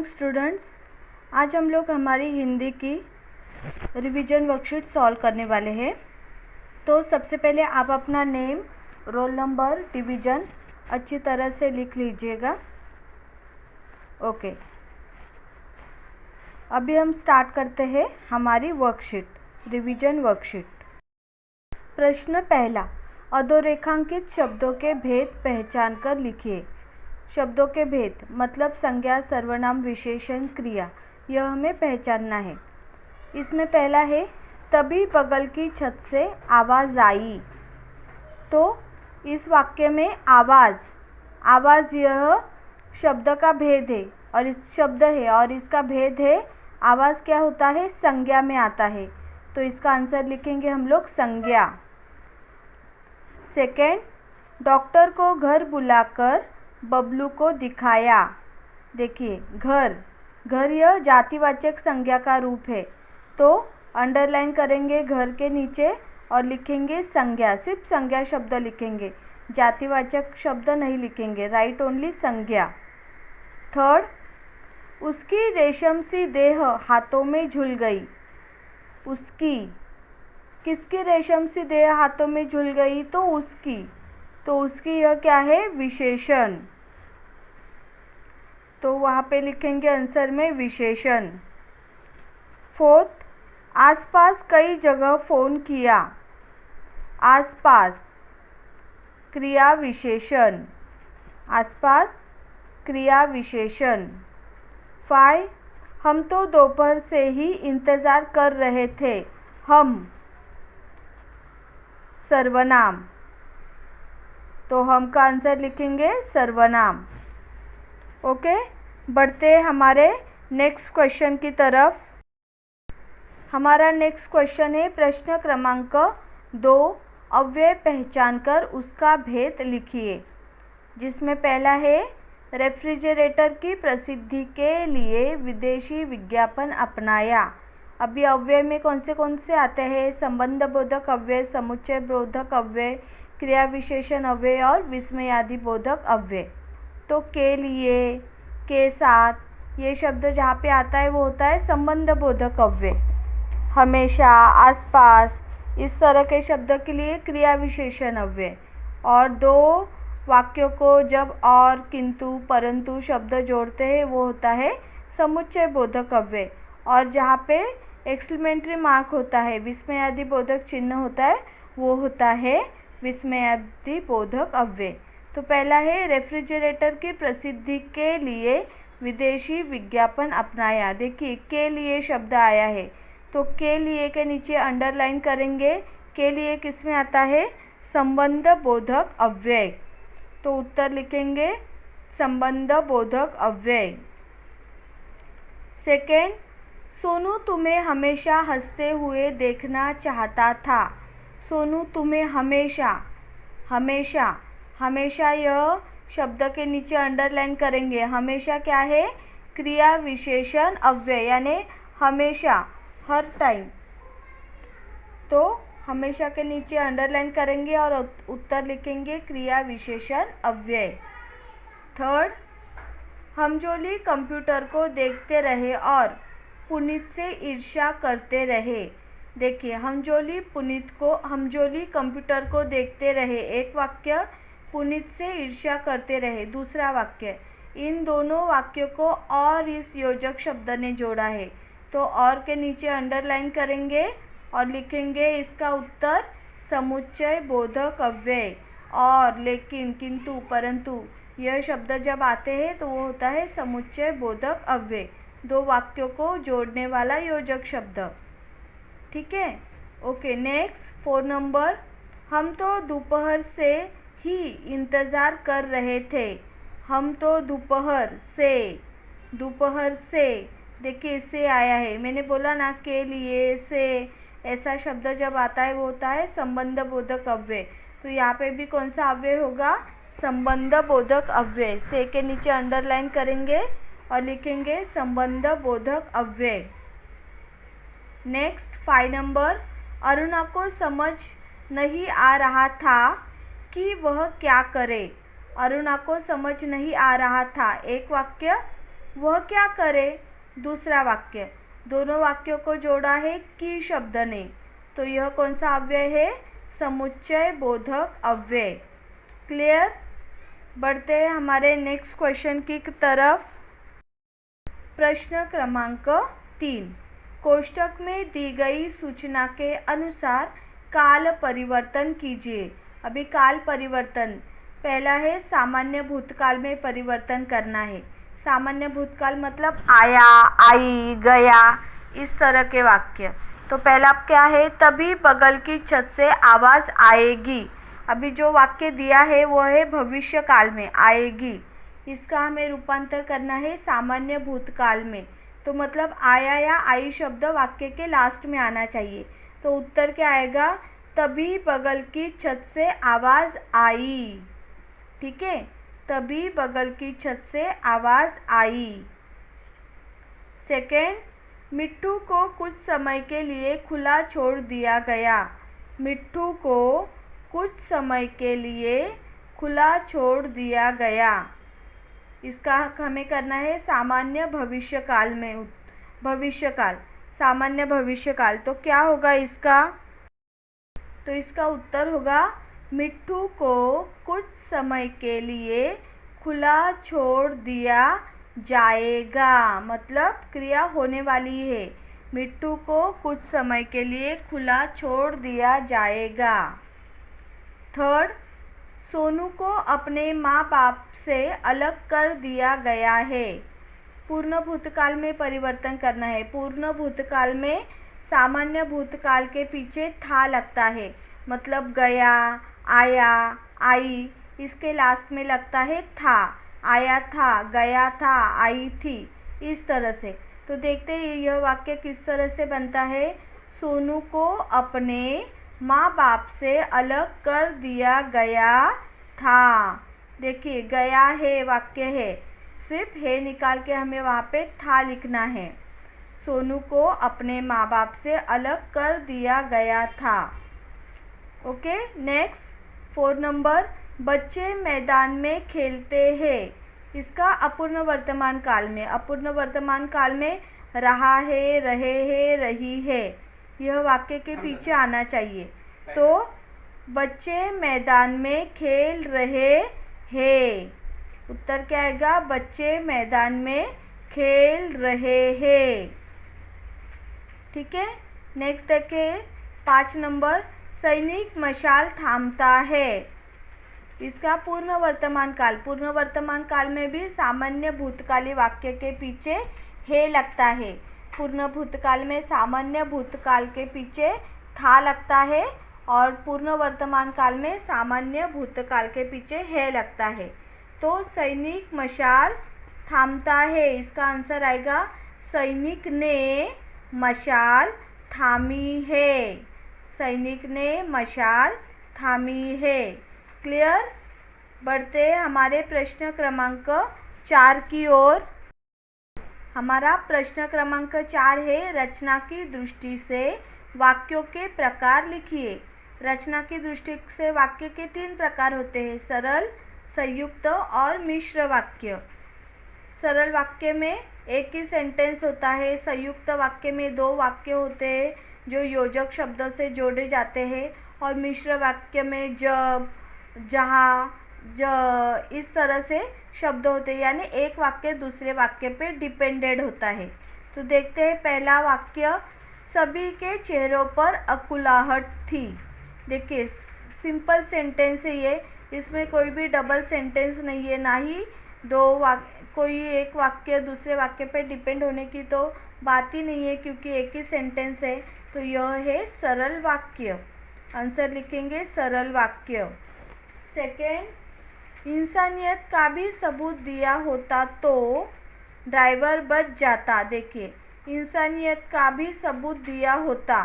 Morning students. आज हम लोग हमारी हिंदी की रिवीजन वर्कशीट सॉल्व करने वाले हैं। तो सबसे पहले आप अपना नेम, रोल नंबर, डिवीज़न अच्छी तरह से लिख लीजिएगा। ओके, अभी हम स्टार्ट करते हैं हमारी वर्कशीट, रिवीजन वर्कशीट। प्रश्न पहला, अधोरेखांकित शब्दों के भेद पहचान कर लिखिए। शब्दों के भेद मतलब संज्ञा, सर्वनाम, विशेषण, क्रिया, यह हमें पहचानना है। इसमें पहला है, तभी बगल की छत से आवाज़ आई। तो इस वाक्य में आवाज़ यह शब्द का भेद है और इस शब्द है और इसका भेद है। आवाज़ क्या होता है? संज्ञा में आता है, तो इसका आंसर लिखेंगे हम लोग संज्ञा। सेकेंड, डॉक्टर को घर बुलाकर बबलू को दिखाया। देखिए, घर यह जातिवाचक संज्ञा का रूप है, तो अंडरलाइन करेंगे घर के नीचे और लिखेंगे संज्ञा, सिर्फ संज्ञा शब्द लिखेंगे, जातिवाचक शब्द नहीं लिखेंगे, राइट ओनली संज्ञा। थर्ड, उसकी रेशम सी देह हाथों में झूल गई। उसकी, किसकी रेशम सी देह हाथों में झूल गई? तो उसकी यह क्या है? विशेषण, तो वहाँ पे लिखेंगे आंसर में विशेषण। फोर्थ, आसपास कई जगह फ़ोन किया। आसपास, क्रिया विशेषण, आसपास क्रिया विशेषण। 5, हम तो दोपहर से ही इंतज़ार कर रहे थे। हम, सर्वनाम, तो हम का आंसर लिखेंगे सर्वनाम। ओके, बढ़ते हमारे नेक्स्ट क्वेश्चन की तरफ। हमारा नेक्स्ट क्वेश्चन है प्रश्न क्रमांक 2, अव्यय पहचान कर उसका भेद लिखिए। जिसमें पहला है, रेफ्रिजरेटर की प्रसिद्धि के लिए विदेशी विज्ञापन अपनाया। अभी अव्यय में कौन से आते हैं? संबंध बोधक अव्यय, समुच्चय बोधक अव्यय, क्रिया विशेषण अव्यय और विस्मयादि बोधक अव्यय। तो के लिए, के साथ, ये शब्द जहाँ पे आता है वो होता है संबंध बोधक अव्यय। हमेशा, आसपास, इस तरह के शब्द के लिए क्रिया विशेषण अव्यय। और दो वाक्यों को जब और, किंतु, परंतु शब्द जोड़ते हैं वो होता है समुच्चय बोधक अव्यय। और जहाँ पे एक्सक्लेमेटरी मार्क होता है, विस्मयादि बोधक चिन्ह होता है, वो होता है विस्मयादि बोधक अव्यय। तो पहला है, रेफ्रिजरेटर की प्रसिद्धि के लिए विदेशी विज्ञापन अपनाया। देखिए, के लिए शब्द आया है, तो के लिए के नीचे अंडरलाइन करेंगे। के लिए किस में आता है? संबंध बोधक अव्यय, तो उत्तर लिखेंगे संबंध बोधक अव्यय। सेकेंड, सोनू तुम्हें हमेशा हंसते हुए देखना चाहता था। सोनू तुम्हें हमेशा यह शब्द के नीचे अंडरलाइन करेंगे। हमेशा क्या है? क्रिया विशेषण अव्यय, यानी हमेशा, हर टाइम, तो हमेशा के नीचे अंडरलाइन करेंगे और उत्तर लिखेंगे क्रिया विशेषण अव्यय। थर्ड, हमजोली कंप्यूटर को देखते रहे और पुनीत से ईर्ष्या करते रहे। देखिए, हमजोली कंप्यूटर को देखते रहे, एक वाक्य, पुनीत से ईर्ष्या करते रहे दूसरा वाक्य। इन दोनों वाक्यों को और इस योजक शब्द ने जोड़ा है, तो और के नीचे अंडरलाइन करेंगे और लिखेंगे इसका उत्तर समुच्चय बोधक अव्यय। और, लेकिन, किंतु, परंतु, यह शब्द जब आते हैं तो वो होता है समुच्चय बोधक अव्यय, दो वाक्यों को जोड़ने वाला योजक शब्द। ठीक है, ओके। नेक्स्ट 4 नंबर, हम तो दोपहर से ही इंतज़ार कर रहे थे। हम तो दोपहर से, देखिए से आया है, मैंने बोला ना के लिए, से, ऐसा शब्द जब आता है वो होता है संबंध बोधक अव्यय। तो यहाँ पे भी कौन सा अव्यय होगा? संबंध बोधक अव्यय। से के नीचे अंडरलाइन करेंगे और लिखेंगे संबंध बोधक अव्यय। नेक्स्ट 5 नंबर, अरुणा को समझ नहीं आ रहा था कि वह क्या करे। अरुणा को समझ नहीं आ रहा था, एक वाक्य, वह क्या करे। दूसरा वाक्य, दोनों वाक्यों को जोड़ा है की शब्द ने, तो यह कौन सा अव्यय है, समुच्चय बोधक अव्यय। क्लियर। बढ़ते हैं हमारे नेक्स्ट क्वेश्चन की तरफ। प्रश्न क्रमांक 3, कोष्टक में दी गई सूचना के अनुसार काल परिवर्तन कीजिए। अभी काल परिवर्तन, पहला है सामान्य भूतकाल में परिवर्तन करना है। सामान्य भूतकाल मतलब आया, आई, गया, इस तरह के वाक्य। तो पहला क्या है, तभी बगल की छत से आवाज़ आएगी। अभी जो वाक्य दिया है वो है भविष्य काल में आएगी, इसका हमें रूपांतर करना है सामान्य भूतकाल में। तो मतलब आया या आई शब्द वाक्य के लास्ट में आना चाहिए। तो उत्तर क्या आएगा, तभी बगल की छत से आवाज़ आई। ठीक है, तभी बगल की छत से आवाज़ आई। सेकेंड, मिट्ठू को कुछ समय के लिए खुला छोड़ दिया गया। मिट्ठू को कुछ समय के लिए खुला छोड़ दिया गया, इसका हमें करना है सामान्य भविष्यकाल में। भविष्यकाल, सामान्य भविष्यकाल, तो क्या होगा इसका, तो इसका उत्तर होगा मिट्ठू को कुछ समय के लिए खुला छोड़ दिया जाएगा। मतलब क्रिया होने वाली है, मिट्ठू को कुछ समय के लिए खुला छोड़ दिया जाएगा। थर्ड, सोनू को अपने माँ बाप से अलग कर दिया गया है। पूर्ण भूतकाल में परिवर्तन करना है। पूर्ण भूतकाल में सामान्य भूतकाल के पीछे था लगता है, मतलब गया, आया, आई, इसके लास्ट में लगता है था। आया था, गया था, आई थी, इस तरह से। तो देखते हैं यह वाक्य किस तरह से बनता है। सोनू को अपने माँ बाप से अलग कर दिया गया था। देखिए गया है वाक्य है, सिर्फ है निकाल के हमें वहाँ पे था लिखना है। सोनू को अपने माँ बाप से अलग कर दिया गया था। ओके, नेक्स्ट 4 नंबर, बच्चे मैदान में खेलते हैं। इसका अपूर्ण वर्तमान काल में, अपूर्ण वर्तमान काल में रहा है, रहे हैं, रही है, यह वाक्य के पीछे आना चाहिए। तो बच्चे मैदान में खेल रहे हैं, उत्तर क्या आएगा, बच्चे मैदान में खेल रहे हैं। ठीक है, नेक्स्ट देखिए 5 नंबर, सैनिक मशाल थामता है। इसका पूर्ण वर्तमान काल, पूर्ण वर्तमान काल में भी सामान्य भूतकाली वाक्य के पीछे है लगता है। पूर्ण भूतकाल में सामान्य भूतकाल के पीछे था लगता है और पूर्ण वर्तमान काल में सामान्य भूतकाल के पीछे है लगता है। तो सैनिक मशाल थामता है, इसका आंसर आएगा सैनिक ने मशाल थामी है। सैनिक ने मशाल थामी है। क्लियर। बढ़ते हमारे प्रश्न क्रमांक 4 की ओर। हमारा प्रश्न क्रमांक 4 है, रचना की दृष्टि से वाक्यों के प्रकार लिखिए। रचना की दृष्टि से वाक्य के 3 प्रकार होते हैं, सरल, संयुक्त और मिश्र वाक्य। सरल वाक्य में एक ही सेंटेंस होता है, संयुक्त वाक्य में 2 वाक्य होते हैं जो योजक शब्द से जोड़े जाते हैं, और मिश्र वाक्य में जब, जहाँ, इस तरह से शब्द होते हैं, यानी एक वाक्य दूसरे वाक्य पे डिपेंडेड होता है। तो देखते हैं पहला वाक्य, सभी के चेहरों पर अकुलाहट थी। देखिए सिंपल सेंटेंस है ये, इसमें कोई भी डबल सेंटेंस नहीं है, ना ही कोई एक वाक्य दूसरे वाक्य पे डिपेंड होने की तो बात ही नहीं है, क्योंकि एक ही सेंटेंस है। तो यह है सरल वाक्य, आंसर लिखेंगे सरल वाक्य। सेकेंड, इंसानियत का भी सबूत दिया होता तो ड्राइवर बच जाता। देखिए इंसानियत का भी सबूत दिया होता,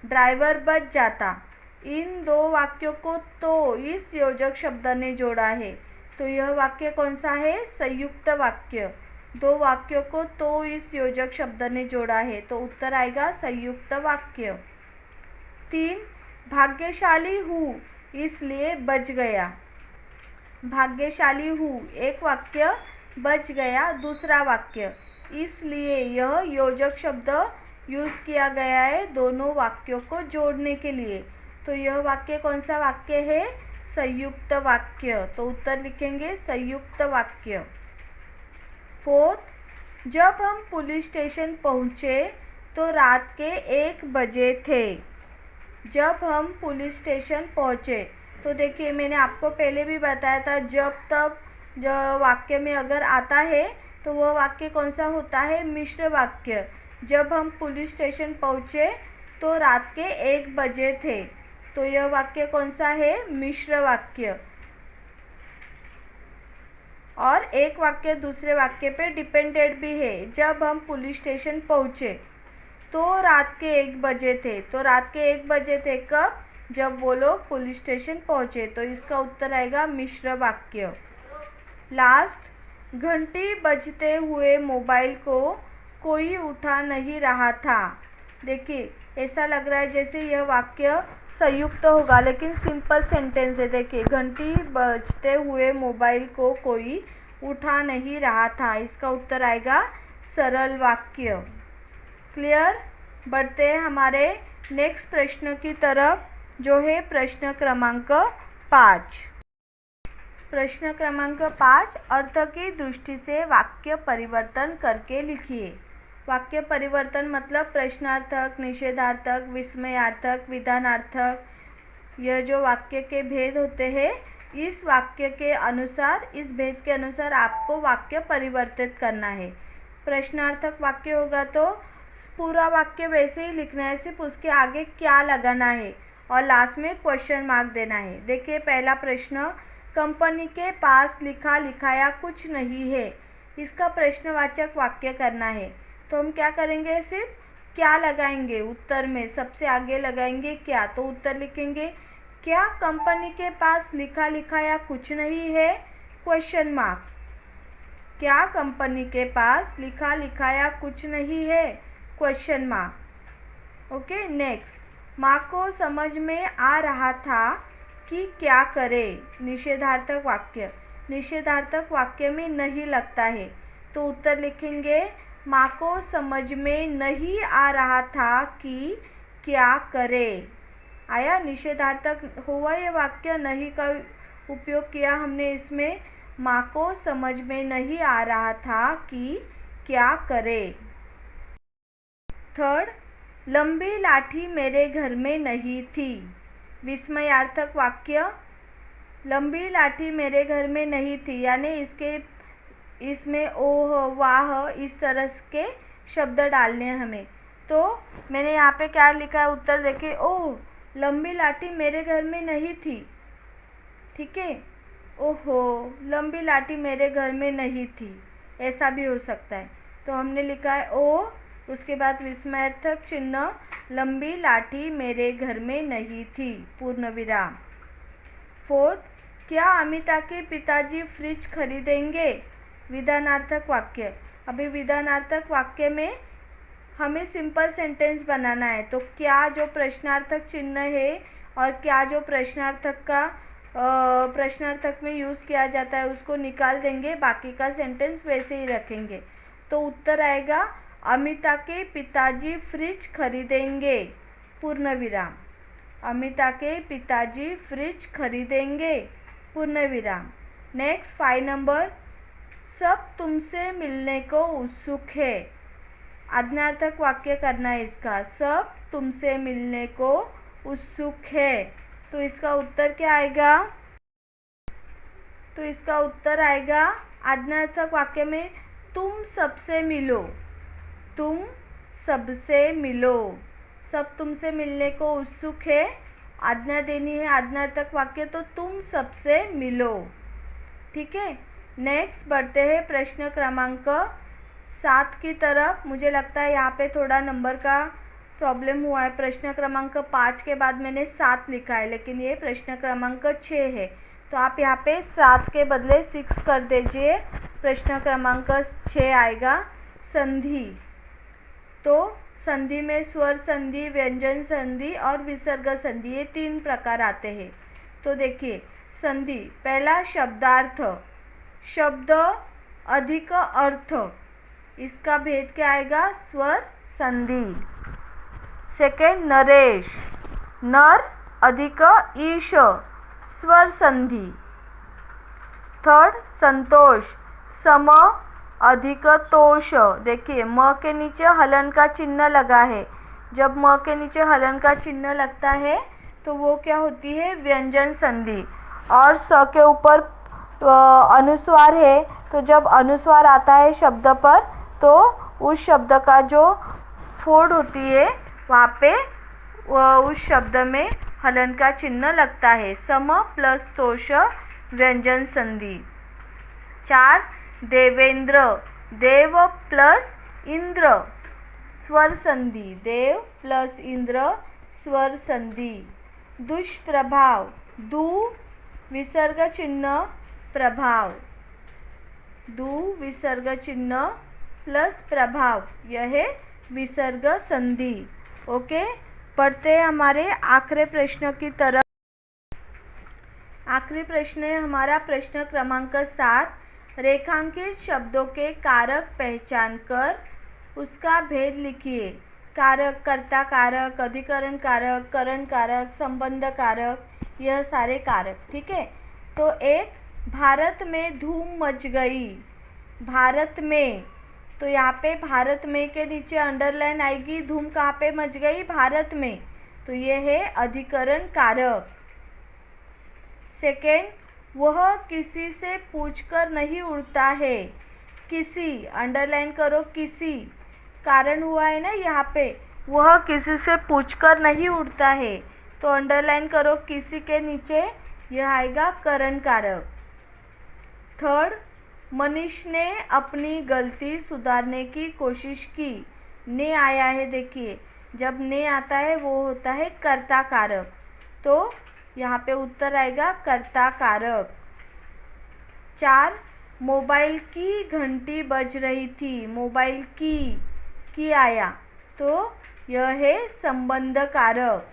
ड्राइवर बच जाता। इन 2 वाक्यों को तो इस योजक शब्द ने जोड़ा है, तो यह वाक्य कौन सा है, संयुक्त वाक्य। 2 वाक्यों को तो इस योजक शब्द ने जोड़ा है, तो उत्तर आएगा संयुक्त वाक्य। 3, भाग्यशाली हूँ इसलिए बच गया। भाग्यशाली हूँ एक वाक्य बच गया दूसरा वाक्य, इसलिए यह योजक शब्द यूज़ किया गया है दोनों वाक्यों को जोड़ने के लिए। तो यह वाक्य कौन सा वाक्य है? संयुक्त वाक्य। तो उत्तर लिखेंगे संयुक्त वाक्य। फोर्थ, जब हम पुलिस स्टेशन पहुँचे तो रात के 1 बजे थे। जब हम पुलिस स्टेशन पहुँचे, तो देखिए मैंने आपको पहले भी बताया था, जब तब जो वाक्य में अगर आता है तो वह वाक्य कौन सा होता है? मिश्र वाक्य। जब हम पुलिस स्टेशन पहुँचे तो रात के 1 बजे थे, तो यह वाक्य कौन सा है? मिश्र वाक्य। और एक वाक्य दूसरे वाक्य पे डिपेंडेंट भी है। जब हम पुलिस स्टेशन पहुँचे तो रात के 1 बजे थे। तो रात के 1 बजे थे कब? जब वो लोग पुलिस स्टेशन पहुँचे। तो इसका उत्तर आएगा मिश्र वाक्य। लास्ट, घंटी बजते हुए मोबाइल को कोई उठा नहीं रहा था। देखिए ऐसा लग रहा है जैसे यह वाक्य संयुक्त होगा, लेकिन सिंपल सेंटेंस है। देखिए घंटी बजते हुए मोबाइल को कोई उठा नहीं रहा था। इसका उत्तर आएगा सरल वाक्य। क्लियर? बढ़ते हैं हमारे नेक्स्ट प्रश्न की तरफ, जो है प्रश्न क्रमांक 5। प्रश्न क्रमांक 5, अर्थ की दृष्टि से वाक्य परिवर्तन करके लिखिए। वाक्य परिवर्तन मतलब प्रश्नार्थक, निषेधार्थक, विस्मयार्थक, विधानार्थक, यह जो वाक्य के भेद होते हैं, इस वाक्य के अनुसार, इस भेद के अनुसार आपको वाक्य परिवर्तित करना है। प्रश्नार्थक वाक्य होगा तो पूरा वाक्य वैसे ही लिखना है, सिर्फ उसके आगे क्या लगाना है और लास्ट में क्वेश्चन मार्क देना है। देखिए पहला प्रश्न, कंपनी के पास लिखा लिखाया कुछ नहीं है। इसका प्रश्नवाचक वाक्य करना है। तो हम क्या करेंगे? सिर्फ क्या लगाएंगे उत्तर में, सबसे आगे लगाएंगे क्या। तो उत्तर लिखेंगे, क्या कंपनी के पास लिखा लिखाया कुछ नहीं है? Question mark. क्या कंपनी के पास लिखा लिखाया कुछ नहीं है? Question mark. ओके, नेक्स्ट, माँ को समझ में आ रहा था कि क्या करे। निषेधार्थक वाक्य। निषेधार्थक वाक्य में नहीं लगता है, तो उत्तर लिखेंगे, माँ को समझ में नहीं आ रहा था कि क्या करे। आया? निषेधार्थक हुआ ये वाक्य, नहीं का उपयोग किया हमने इसमें। माँ को समझ में नहीं आ रहा था कि क्या करे। थर्ड, लंबी लाठी मेरे घर में नहीं थी। विस्मयार्थक वाक्य। लंबी लाठी मेरे घर में नहीं थी, यानी इसमें ओह, वाह, इस तरह के शब्द डालने हैं हमें। तो मैंने यहाँ पे क्या लिखा है? उत्तर देखिए, ओह, लंबी लाठी मेरे घर में नहीं थी। ठीक है, ओहो, लंबी लाठी मेरे घर में नहीं थी, ऐसा भी हो सकता है। तो हमने लिखा है ओ, उसके बाद विस्मयार्थक चिन्ह, लंबी लाठी मेरे घर में नहीं थी, पूर्ण विराम। फोर्थ, क्या अमिता के पिताजी फ्रिज खरीदेंगे? विधानार्थक वाक्य। अभी विधानार्थक वाक्य में हमें सिंपल सेंटेंस बनाना है। तो क्या जो प्रश्नार्थक चिन्ह है और क्या जो प्रश्नार्थक में यूज़ किया जाता है उसको निकाल देंगे, बाकी का सेंटेंस वैसे ही रखेंगे। तो उत्तर आएगा, अमिता के पिताजी फ्रिज खरीदेंगे, पूर्ण विराम। अमिता के पिताजी फ्रिज खरीदेंगे, पूर्ण विराम। नेक्स्ट 5 नंबर, सब तुमसे मिलने को उत्सुक है। आज्ञार्थक वाक्य करना है इसका। सब तुमसे मिलने को उत्सुक है, तो इसका उत्तर क्या आएगा? तो इसका उत्तर आएगा, आज्ञार्थक वाक्य में तुम सबसे मिलो। तुम सबसे मिलो। सब तुमसे मिलने को उत्सुक है, आज्ञा देनी है आज्ञार्थक वाक्य, तो तुम सबसे मिलो। ठीक है, नेक्स्ट बढ़ते हैं प्रश्न क्रमांक 7 की तरफ। मुझे लगता है यहाँ पे थोड़ा नंबर का प्रॉब्लम हुआ है। प्रश्न क्रमांक 5 के बाद मैंने 7 लिखा है, लेकिन ये प्रश्न क्रमांक 6 है, तो आप यहाँ पे 7 के बदले 6 कर दीजिए। प्रश्न क्रमांक 6 आएगा, संधि। तो संधि में स्वर संधि, व्यंजन संधि और विसर्ग संधि, ये 3 प्रकार आते हैं। तो देखिए संधि, पहला शब्दार्थ। शब्द अधिक अर्थ, इसका भेद क्या आएगा? स्वर संधि। सेकेंड, नरेश, नर अधिक ईश, स्वर संधि। थर्ड, संतोष, सम अधिक तोष। देखिए म के नीचे हलन का चिन्ह लगा है, जब म के नीचे हलन का चिन्ह लगता है तो वो क्या होती है? व्यंजन संधि। और स के ऊपर अनुस्वार है, तो जब अनुस्वार आता है शब्द पर तो उस शब्द का जो फोड़ होती है वहाँ पे उस शब्द में हलन का चिन्ह लगता है। सम प्लस तोष, व्यंजन संधि। 4, देवेंद्र, देव प्लस इंद्र, स्वर संधि। देव प्लस इंद्र, स्वर संधि। दुष्प्रभाव, दु विसर्ग चिन्ह प्रभाव, दु विसर्ग चिन्ह प्लस प्रभाव, यह है विसर्ग संधि। ओके, पढ़ते हैं हमारे आखिरी प्रश्न की तरफ। आखिरी प्रश्न है हमारा प्रश्न क्रमांक 7। रेखांकित शब्दों के कारक पहचान कर उसका भेद लिखिए। कारक, कर्ता कारक, अधिकरण कारक, करण कारक, संबंध कारक, यह सारे कारक। ठीक है, तो एक, भारत में धूम मच गई। भारत में, तो यहाँ पे भारत में के नीचे अंडरलाइन आएगी। धूम कहाँ पे मच गई? भारत में, तो ये है अधिकरण कारक। सेकेंड, वह किसी से पूछकर नहीं उड़ता है। किसी, अंडरलाइन करो, किसी, कारण हुआ है ना यहाँ पे, वह किसी से पूछकर नहीं उड़ता है, तो अंडरलाइन करो किसी के नीचे, यह आएगा करण कारक। थर्ड, मनीष ने अपनी गलती सुधारने की कोशिश की। ने आया है, देखिए जब ने आता है वो होता है कर्ता कारक, तो यहाँ पे उत्तर आएगा कर्ता कारक। 4, मोबाइल की घंटी बज रही थी। मोबाइल की आया, तो यह है संबंध कारक।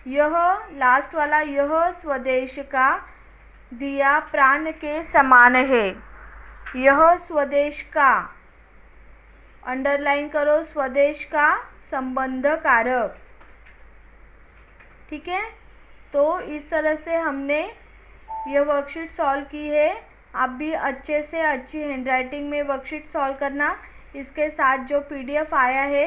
यह लास्ट वाला, यह स्वदेश का दिया प्राण के समान है। यह स्वदेश का, अंडरलाइन करो, स्वदेश का संबंध कारक। ठीक है, तो इस तरह से हमने यह वर्कशीट सॉल्व की है। आप भी अच्छे से अच्छी हैंडराइटिंग में वर्कशीट सॉल्व करना। इसके साथ जो PDF आया है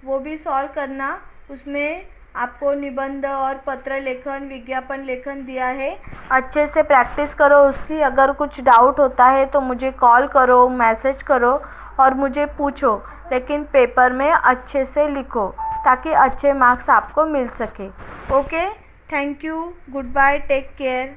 वो भी सॉल्व करना। उसमें आपको निबंध और पत्र लेखन, विज्ञापन लेखन दिया है। अच्छे से प्रैक्टिस करो उसकी। अगर कुछ डाउट होता है तो मुझे कॉल करो, मैसेज करो और मुझे पूछो, लेकिन पेपर में अच्छे से लिखो ताकि अच्छे मार्क्स आपको मिल सके। Okay, thank you, goodbye, take care.